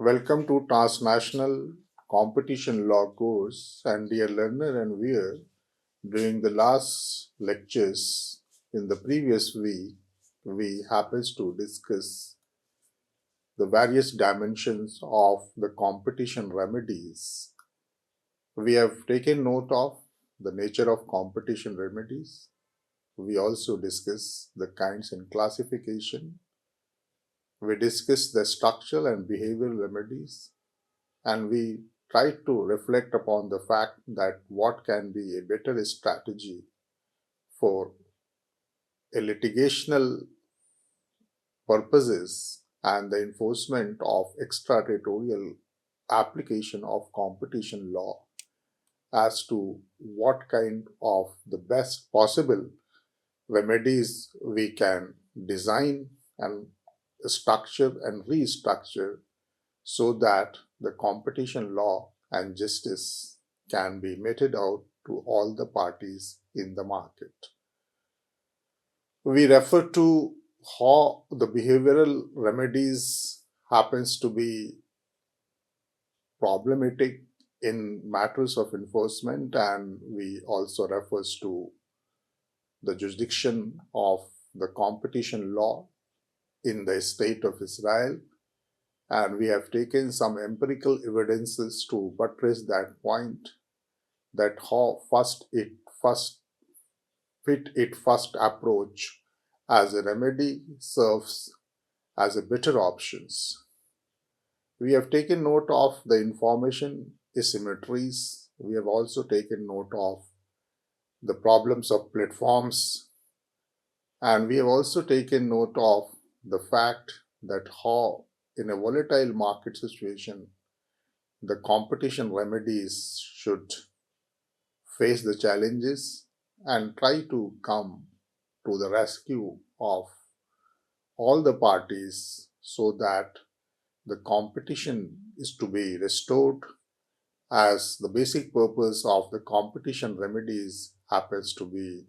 Welcome to Transnational Competition Law course, and dear learner and viewer, during the last lectures in the previous week, we happened to discuss the various dimensions of the competition remedies. We have taken note of the nature of competition remedies. We also discuss the kinds and classification. We discuss the structural and behavioral remedies, and we try to reflect upon the fact that what can be a better strategy for a litigational purposes and the enforcement of extraterritorial application of competition law as to what kind of the best possible remedies we can design and structure and restructure so that the competition law and justice can be meted out to all the parties in the market. We refer to how the behavioral remedies happens to be problematic in matters of enforcement, and we also refers to the jurisdiction of the competition law in the state of Israel, and we have taken some empirical evidences to buttress that point, that how first approach as a remedy serves as a better options. We have taken note of the information asymmetries. We have also taken note of the problems of platforms, and we have also taken note of the fact that how in a volatile market situation the competition remedies should face the challenges and try to come to the rescue of all the parties so that the competition is to be restored, as the basic purpose of the competition remedies happens to be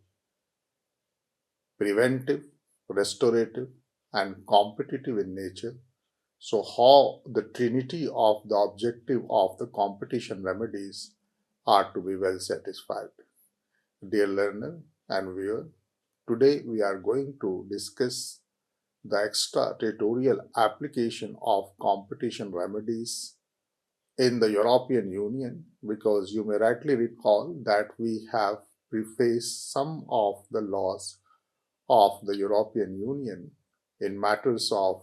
preventive, restorative, and competitive in nature. So, how the trinity of the objective of the competition remedies are to be well satisfied. Dear learner and viewer, today we are going to discuss the extraterritorial application of competition remedies in the European Union, because you may rightly recall that we have prefaced some of the laws of the European Union in matters of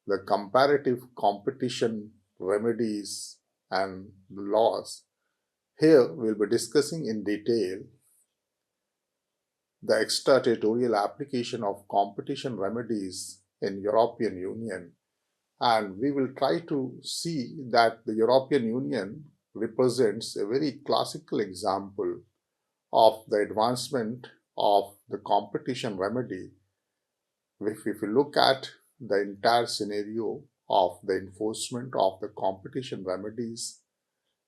the comparative competition remedies and laws. Here we'll be discussing in detail the extraterritorial application of competition remedies in European Union, and we will try to see that the European Union represents a very classical example of the advancement of the competition remedy. If you look at the entire scenario of the enforcement of the competition remedies,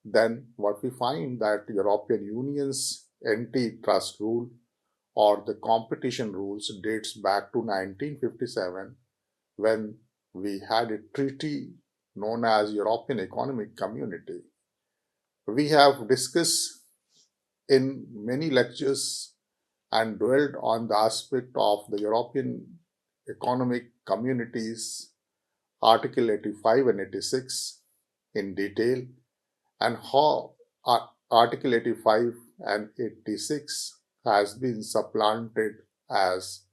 then what we find that European Union's antitrust rule or the competition rules dates back to 1957, when we had a treaty known as European Economic Community. We have discussed in many lectures and dwelled on the aspect of the European Economic Communities Article 85 and 86 in detail, and how Article 85 and 86 has been supplanted as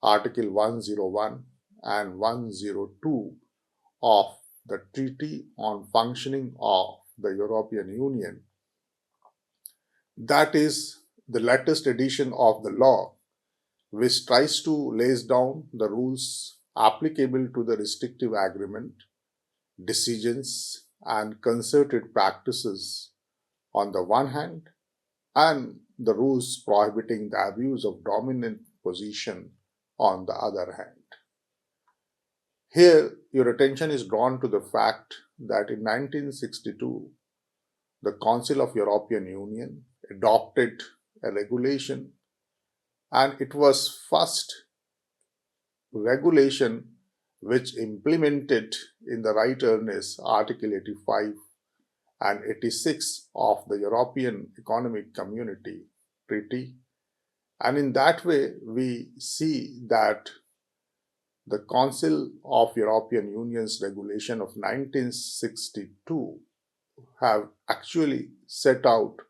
Article 101 and 102 of the Treaty on Functioning of the European Union. That is the latest edition of the law, which tries to lay down the rules applicable to the restrictive agreement, decisions, and concerted practices on the one hand, and the rules prohibiting the abuse of dominant position on the other hand. Here, your attention is drawn to the fact that in 1962, the Council of European Union adopted a regulation, and it was first regulation which implemented in the right earnest Article 85 and 86 of the European Economic Community Treaty. And in that way, we see that the Council of European Union's regulation of 1962 have actually set out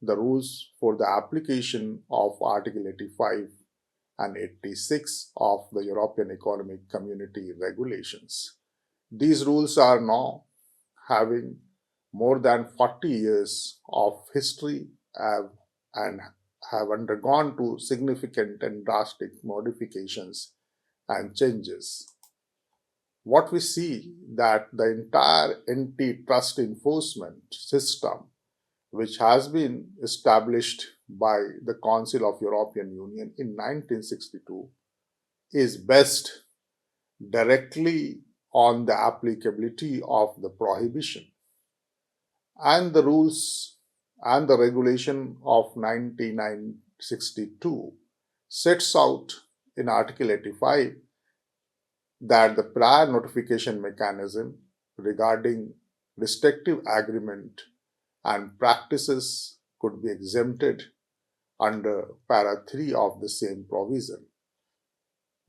the rules for the application of Article 85 and 86 of the European Economic Community regulations. These rules are now having more than 40 years of history and have undergone to significant and drastic modifications and changes. What we see that the entire antitrust enforcement system, which has been established by the Council of European Union in 1962, is based directly on the applicability of the prohibition, and the rules and the regulation of 1962 sets out in Article 85 that the prior notification mechanism regarding restrictive agreement and practices could be exempted under para 3 of the same provision.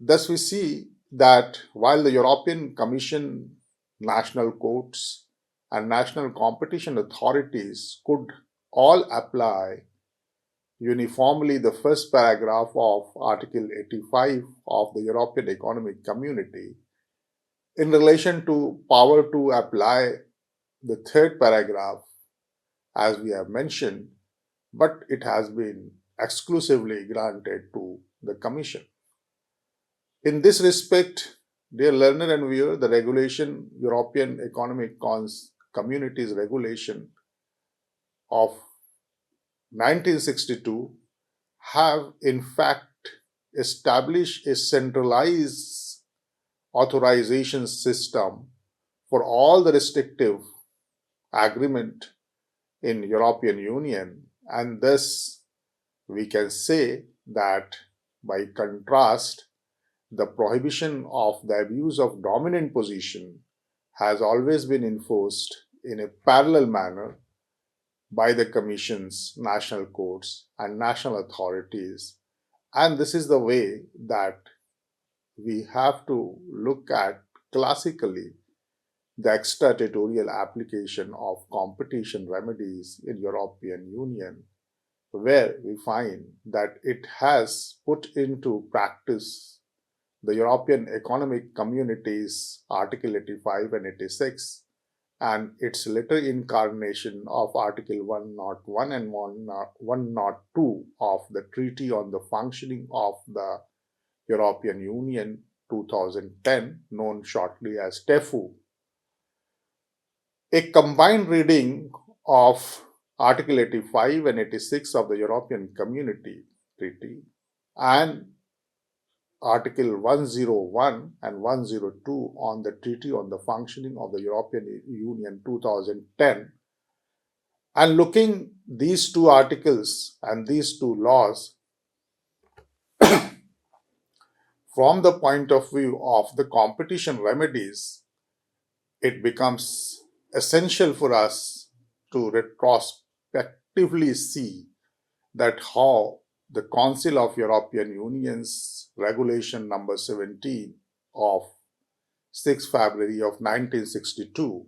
Thus, we see that while the European Commission, national courts, and national competition authorities could all apply uniformly the first paragraph of Article 85 of the European Economic Community in relation to power to apply the third paragraph, as we have mentioned, but it has been exclusively granted to the Commission. In this respect, dear learner and viewer, the regulation, European Economic Communities Regulation of 1962, have in fact established a centralized authorization system for all the restrictive agreement in European Union, and thus we can say that by contrast, the prohibition of the abuse of dominant position has always been enforced in a parallel manner by the Commission's national courts and national authorities. And this is the way that we have to look at classically the extraterritorial application of competition remedies in European Union, where we find that it has put into practice the European Economic Community's Article 85 and 86 and its later incarnation of Article 101 and 102 of the Treaty on the Functioning of the European Union 2010, known shortly as TEFU. A combined reading of Article 85 and 86 of the European Community Treaty and Article 101 and 102 on the Treaty on the Functioning of the European Union 2010, and looking these two articles and these two laws from the point of view of the competition remedies, it becomes essential for us to retrospectively see that how the Council of European Union's Regulation number 17 of 6 February of 1962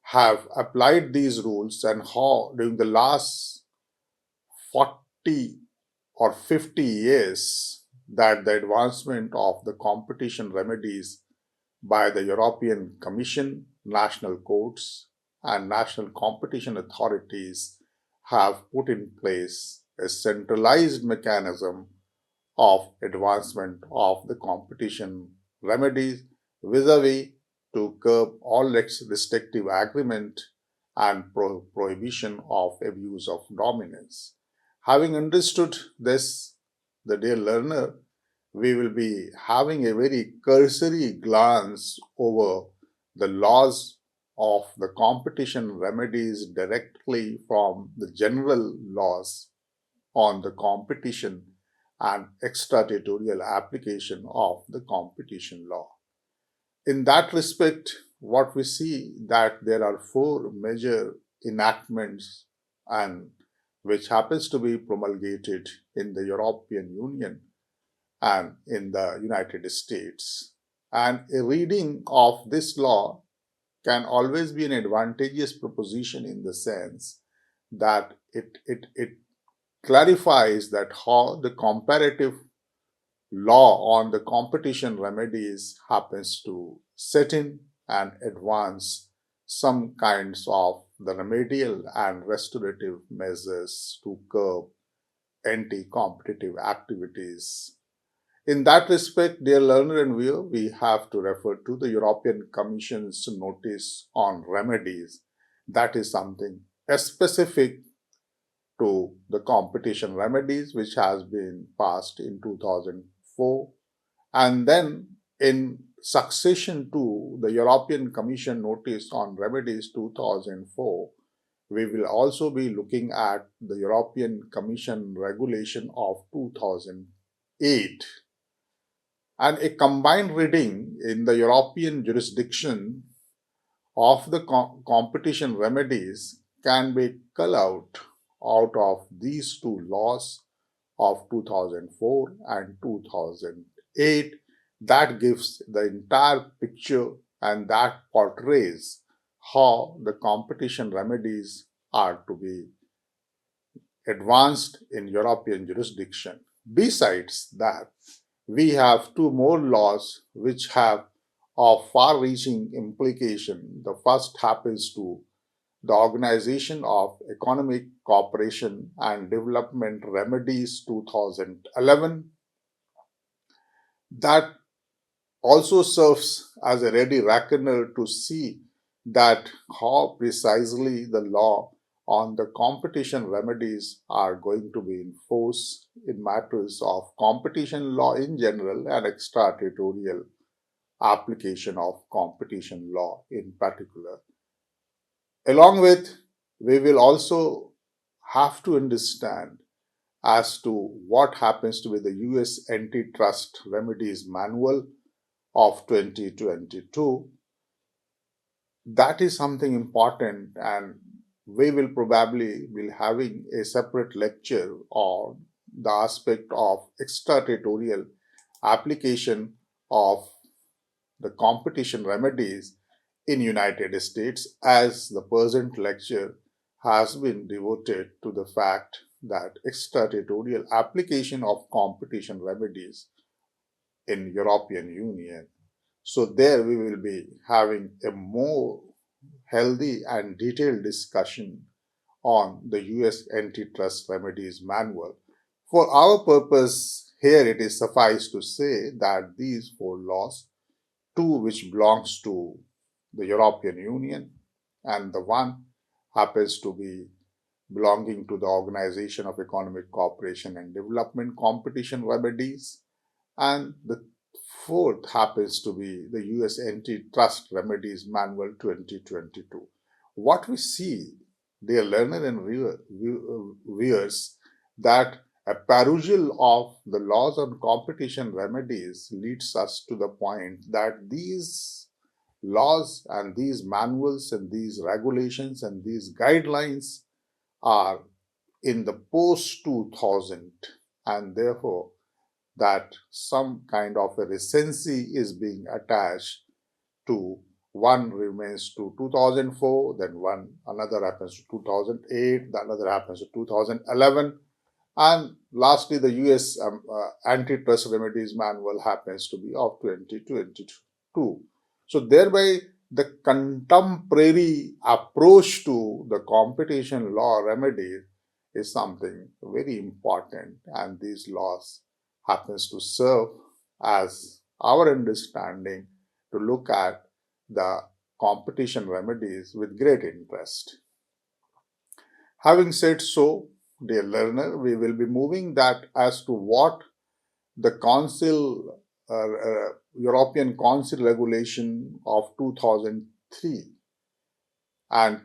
have applied these rules, and how during the last 40 or 50 years that the advancement of the competition remedies by the European Commission, national courts, and national competition authorities have put in place a centralized mechanism of advancement of the competition remedies vis-a-vis to curb all restrictive agreement and prohibition of abuse of dominance. Having understood this, the dear learner, we will be having a very cursory glance over the laws of the competition remedies directly from the general laws on the competition and extraterritorial application of the competition law. In that respect, what we see that there are four major enactments and which happens to be promulgated in the European Union and in the United States. And a reading of this law can always be an advantageous proposition in the sense that it clarifies that how the comparative law on the competition remedies happens to set in and advance some kinds of the remedial and restorative measures to curb anti-competitive activities. In that respect, dear learner and viewer, we have to refer to the European Commission's notice on remedies. That is something specific to the competition remedies, which has been passed in 2004. And then in succession to the European Commission notice on remedies 2004, we will also be looking at the European Commission regulation of 2008. And a combined reading in the European jurisdiction of the competition remedies can be culled out of these two laws of 2004 and 2008. That gives the entire picture and that portrays how the competition remedies are to be advanced in European jurisdiction. Besides that, we have two more laws which have of far-reaching implication. The first happens to the Organization of Economic Cooperation and Development Remedies 2011. That also serves as a ready reckoner to see that how precisely the law on the competition remedies are going to be enforced in matters of competition law in general and extraterritorial application of competition law in particular. Along with, we will also have to understand as to what happens to be the US Antitrust Remedies Manual of 2022. That is something important, and we will probably be having a separate lecture on the aspect of extraterritorial application of the competition remedies in United States, as the present lecture has been devoted to the fact that extraterritorial application of competition remedies in European Union. So there we will be having a more healthy and detailed discussion on the US Antitrust Remedies Manual. For our purpose, here it is suffice to say that these four laws, two which belongs to the European Union and the one happens to be belonging to the Organization of Economic Cooperation and Development Competition Remedies, and the fourth happens to be the US Antitrust Remedies Manual 2022. What we see, dear learner and viewers, that a perusal of the laws on competition remedies leads us to the point that these laws and these manuals and these regulations and these guidelines are in the post 2000, and therefore that some kind of a recency is being attached to one remains to 2004, then another happens to 2008, the another happens to 2011, and lastly the US Antitrust Remedies Manual happens to be of 2022. So thereby the contemporary approach to the competition law remedy is something very important, and these laws happens to serve as our understanding to look at the competition remedies with great interest. Having said so, dear learner, we will be moving that as to what the Council, European Council Regulation of 2003 and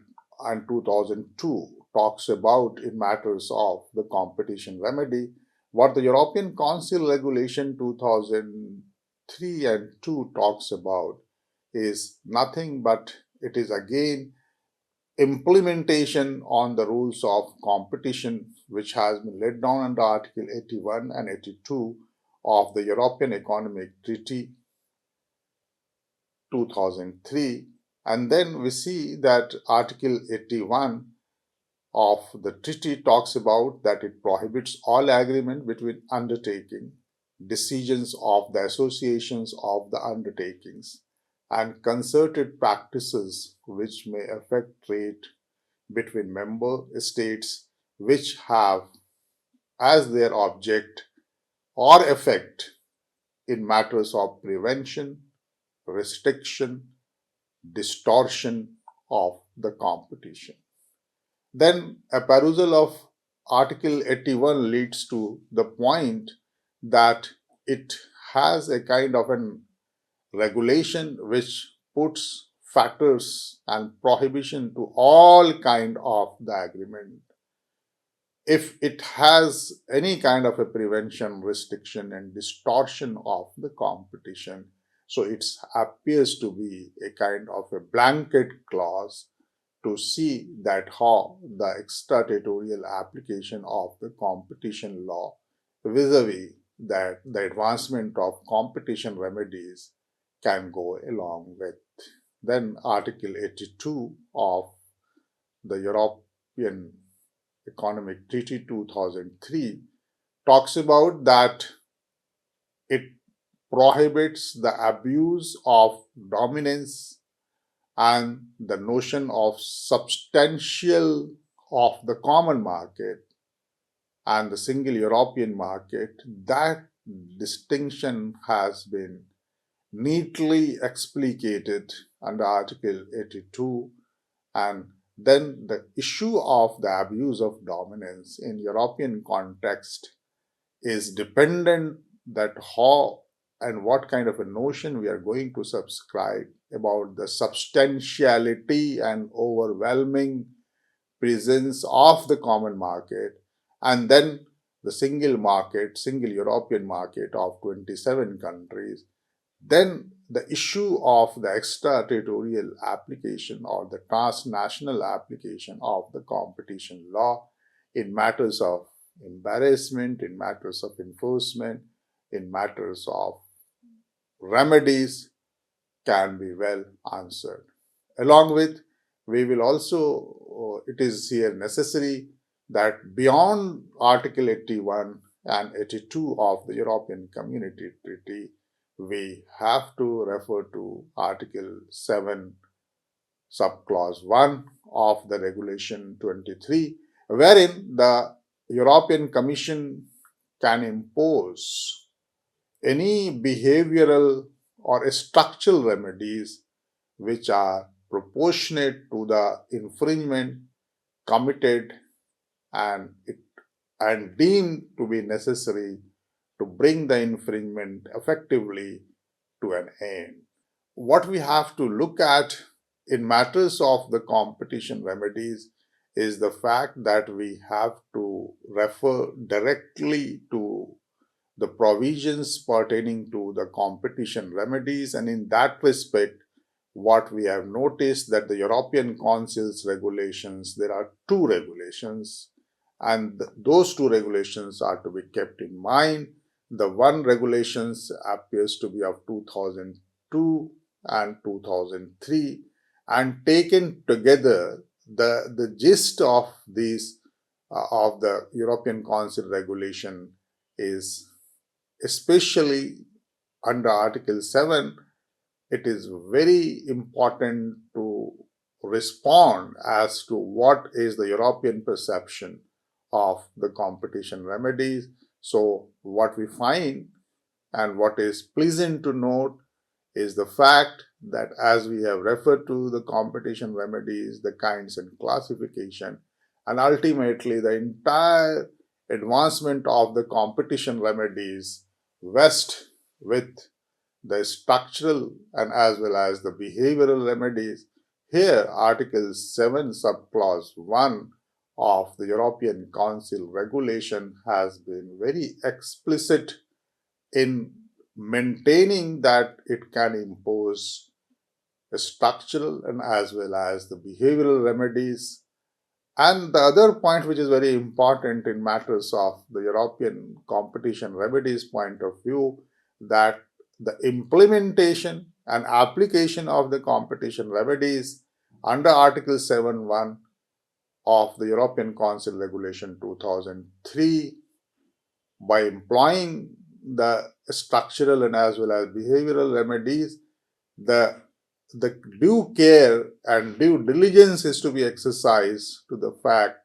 2002 talks about in matters of the competition remedy. What the European Council Regulation 2003 and 2 talks about is nothing but it is again implementation on the rules of competition which has been laid down under Article 81 and 82 of the European Economic Treaty 2003. And then we see that Article 81 of the treaty talks about that it prohibits all agreement between undertaking, decisions of the associations of the undertakings, and concerted practices which may affect trade between member states which have as their object or effect in matters of prevention, restriction, distortion of the competition. Then a perusal of Article 81 leads to the point that it has a kind of an regulation which puts factors and prohibition to all kind of the agreement. If it has any kind of a prevention, restriction, and distortion of the competition, so it appears to be a kind of a blanket clause to see that how the extraterritorial application of the competition law vis-a-vis that the advancement of competition remedies can go along with. Then Article 82 of the European Economic Treaty 2003 talks about that it prohibits the abuse of dominance and the notion of substantial of the common market and the single European market. That distinction has been neatly explicated under Article 82. And then the issue of the abuse of dominance in European context is dependent that how and what kind of a notion we are going to subscribe about the substantiality and overwhelming presence of the common market, and then the single market, single European market of 27 countries. Then the issue of the extraterritorial application or the transnational application of the competition law in matters of embarrassment, in matters of enforcement, in matters of remedies can be well answered. Along with, we will also, it is here necessary that beyond Article 81 and 82 of the European Community Treaty, we have to refer to Article 7, subclause 1 of the Regulation 23, wherein the European Commission can impose any behavioral or structural remedies which are proportionate to the infringement committed and deemed to be necessary to bring the infringement effectively to an end. What we have to look at in matters of the competition remedies is the fact that we have to refer directly to the provisions pertaining to the competition remedies, and in that respect what we have noticed that the European Council's regulations, there are two regulations, and those two regulations are to be kept in mind. The one regulations appears to be of 2002 and 2003, and taken together the gist of these of the European Council regulation is, especially under Article 7, it is very important to respond as to what is the European perception of the competition remedies. So what we find and what is pleasant to note is the fact that as we have referred to the competition remedies, the kinds and classification, and ultimately the entire advancement of the competition remedies vest with the structural and as well as the behavioral remedies. Here, Article 7, subclause 1 of the European Council regulation has been very explicit in maintaining that it can impose structural and as well as the behavioral remedies. And the other point which is very important in matters of the European competition remedies point of view, that the implementation and application of the competition remedies under Article 7.1 of the European Council Regulation 2003, by employing the structural and as well as behavioral remedies, the the due care and due diligence is to be exercised to the fact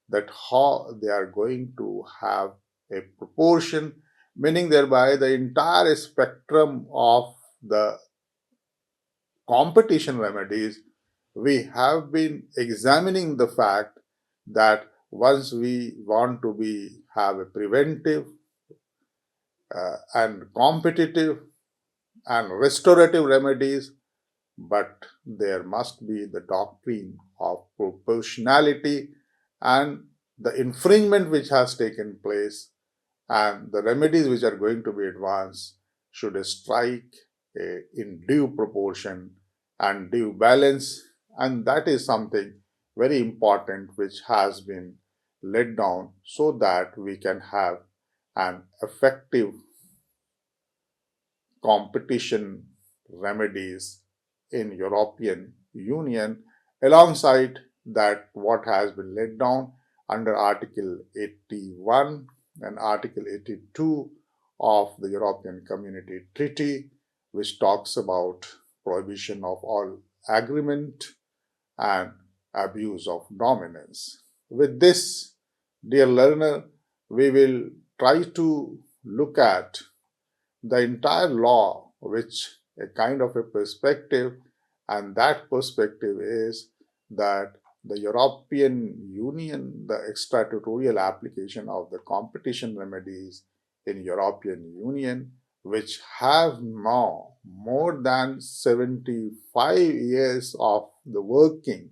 that how they are going to have a proportion, meaning thereby the entire spectrum of the competition remedies. We have been examining the fact that once we want to be have a preventive and competitive and restorative remedies, but there must be the doctrine of proportionality and the infringement which has taken place and the remedies which are going to be advanced should strike in due proportion and due balance, and that is something very important which has been laid down so that we can have an effective competition remedies in European Union, alongside that what has been laid down under Article 81 and Article 82 of the European Community Treaty, which talks about prohibition of all agreement and abuse of dominance. With this, dear learner, we will try to look at the entire law, which a kind of a perspective, and that perspective is that the European Union, the extraterritorial application of the competition remedies in European Union, which have now more than 75 years of the working,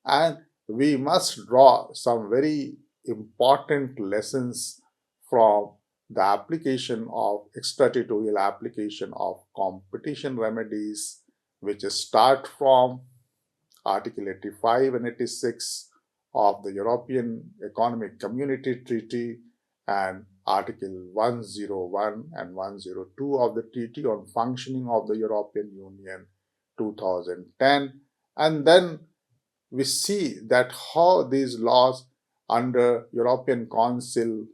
and we must draw some very important lessons from the application of extraterritorial application of competition remedies, which start from Article 85 and 86 of the European Economic Community Treaty and Article 101 and 102 of the Treaty on Functioning of the European Union 2010. And then we see that how these laws under European Council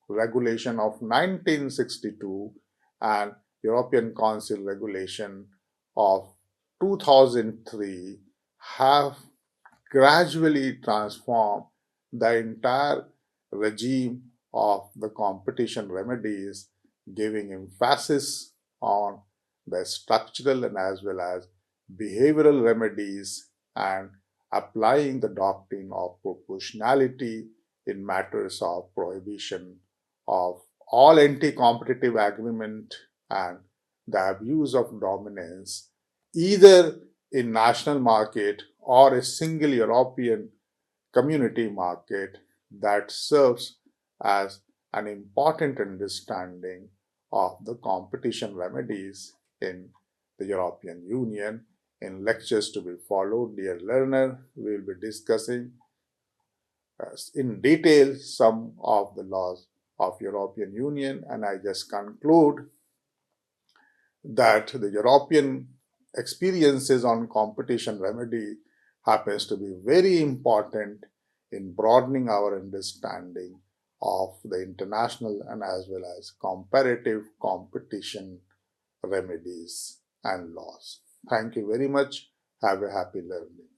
Regulation of 1962 and European Council Regulation of 2003 have gradually transformed the entire regime of the competition remedies, giving emphasis on the structural and as well as behavioral remedies and applying the doctrine of proportionality in matters of prohibition of all anti-competitive agreement and the abuse of dominance, either in national market or a single European community market, that serves as an important understanding of the competition remedies in the European Union. In lectures to be followed, dear learner, we will be discussing in detail some of the laws of European Union, and I just conclude that the European experiences on competition remedy happens to be very important in broadening our understanding of the international and as well as comparative competition remedies and laws. Thank you very much. Have a happy learning.